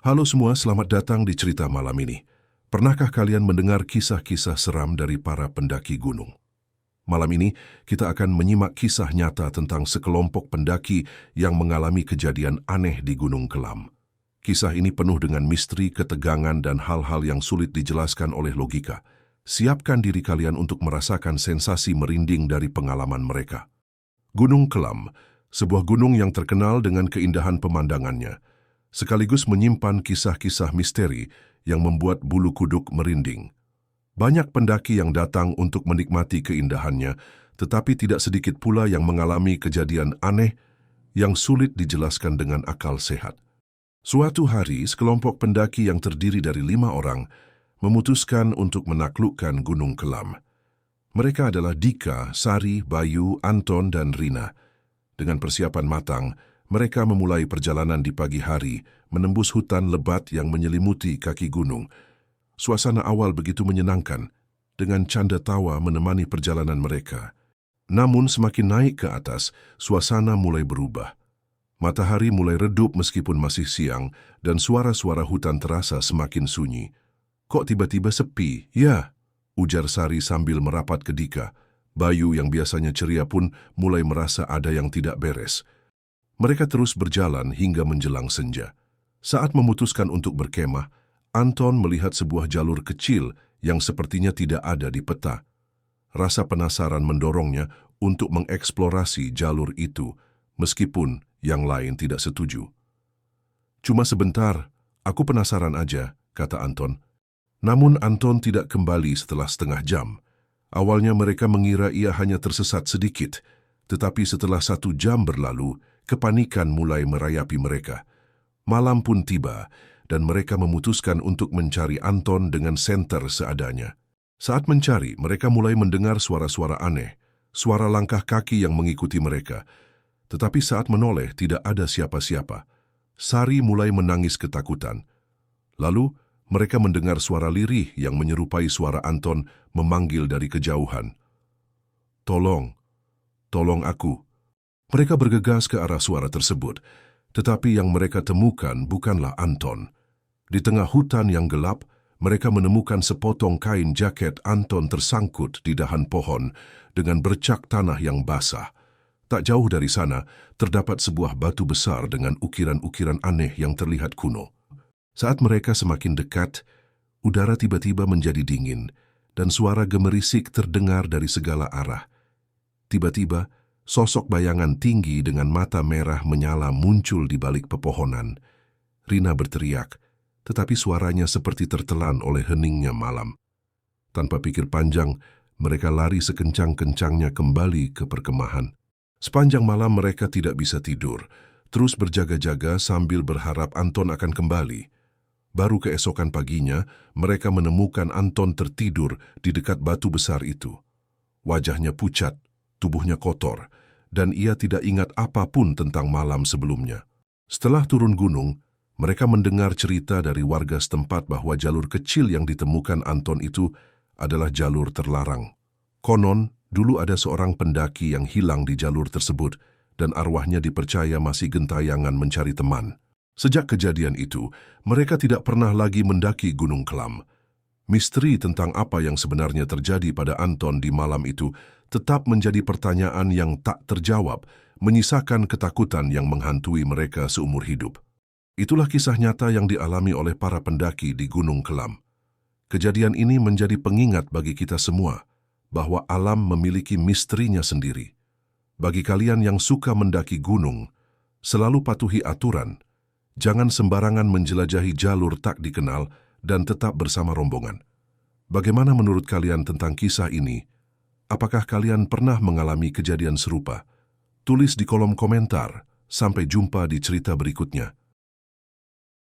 Halo semua, selamat datang di cerita malam ini. Pernahkah kalian mendengar kisah-kisah seram dari para pendaki gunung? Malam ini, kita akan menyimak kisah nyata tentang sekelompok pendaki yang mengalami kejadian aneh di Gunung Kelam. Kisah ini penuh dengan misteri, ketegangan, dan hal-hal yang sulit dijelaskan oleh logika. Siapkan diri kalian untuk merasakan sensasi merinding dari pengalaman mereka. Gunung Kelam, sebuah gunung yang terkenal dengan keindahan pemandangannya, sekaligus menyimpan kisah-kisah misteri yang membuat bulu kuduk merinding. Banyak pendaki yang datang untuk menikmati keindahannya, tetapi tidak sedikit pula yang mengalami kejadian aneh yang sulit dijelaskan dengan akal sehat. Suatu hari, sekelompok pendaki yang terdiri dari 5 orang memutuskan untuk menaklukkan Gunung Kelam. Mereka adalah Dika, Sari, Bayu, Anton, dan Rina. Dengan persiapan matang, mereka memulai perjalanan di pagi hari, menembus hutan lebat yang menyelimuti kaki gunung. Suasana awal begitu menyenangkan, dengan canda tawa menemani perjalanan mereka. Namun semakin naik ke atas, suasana mulai berubah. Matahari mulai redup meskipun masih siang, dan suara-suara hutan terasa semakin sunyi. "Kok tiba-tiba sepi?" "Ya," ujar Sari sambil merapat ke Dika. Bayu yang biasanya ceria pun mulai merasa ada yang tidak beres. Mereka terus berjalan hingga menjelang senja. Saat memutuskan untuk berkemah, Anton melihat sebuah jalur kecil yang sepertinya tidak ada di peta. Rasa penasaran mendorongnya untuk mengeksplorasi jalur itu, meskipun yang lain tidak setuju. "Cuma sebentar, aku penasaran aja," kata Anton. Namun Anton tidak kembali setelah setengah jam. Awalnya mereka mengira ia hanya tersesat sedikit, tetapi setelah 1 jam berlalu, kepanikan mulai merayapi mereka. Malam pun tiba, dan mereka memutuskan untuk mencari Anton dengan senter seadanya. Saat mencari, mereka mulai mendengar suara-suara aneh, suara langkah kaki yang mengikuti mereka. Tetapi saat menoleh, tidak ada siapa-siapa. Sari mulai menangis ketakutan. Lalu, mereka mendengar suara lirih yang menyerupai suara Anton memanggil dari kejauhan. "Tolong, tolong aku." Mereka bergegas ke arah suara tersebut, tetapi yang mereka temukan bukanlah Anton. Di tengah hutan yang gelap, mereka menemukan sepotong kain jaket Anton tersangkut di dahan pohon dengan bercak tanah yang basah. Tak jauh dari sana, terdapat sebuah batu besar dengan ukiran-ukiran aneh yang terlihat kuno. Saat mereka semakin dekat, udara tiba-tiba menjadi dingin, dan suara gemerisik terdengar dari segala arah. Tiba-tiba, sosok bayangan tinggi dengan mata merah menyala muncul di balik pepohonan. Rina berteriak, tetapi suaranya seperti tertelan oleh heningnya malam. Tanpa pikir panjang, mereka lari sekencang-kencangnya kembali ke perkemahan. Sepanjang malam mereka tidak bisa tidur, terus berjaga-jaga sambil berharap Anton akan kembali. Baru keesokan paginya, mereka menemukan Anton tertidur di dekat batu besar itu. Wajahnya pucat, tubuhnya kotor, dan ia tidak ingat apapun tentang malam sebelumnya. Setelah turun gunung, mereka mendengar cerita dari warga setempat bahwa jalur kecil yang ditemukan Anton itu adalah jalur terlarang. Konon, dulu ada seorang pendaki yang hilang di jalur tersebut, dan arwahnya dipercaya masih gentayangan mencari teman. Sejak kejadian itu, mereka tidak pernah lagi mendaki Gunung Kelam. Misteri tentang apa yang sebenarnya terjadi pada Anton di malam itu tetap menjadi pertanyaan yang tak terjawab, menyisakan ketakutan yang menghantui mereka seumur hidup. Itulah kisah nyata yang dialami oleh para pendaki di Gunung Kelam. Kejadian ini menjadi pengingat bagi kita semua bahwa alam memiliki misterinya sendiri. Bagi kalian yang suka mendaki gunung, selalu patuhi aturan, jangan sembarangan menjelajahi jalur tak dikenal, dan tetap bersama rombongan. Bagaimana menurut kalian tentang kisah ini? Apakah kalian pernah mengalami kejadian serupa? Tulis di kolom komentar. Sampai jumpa di cerita berikutnya.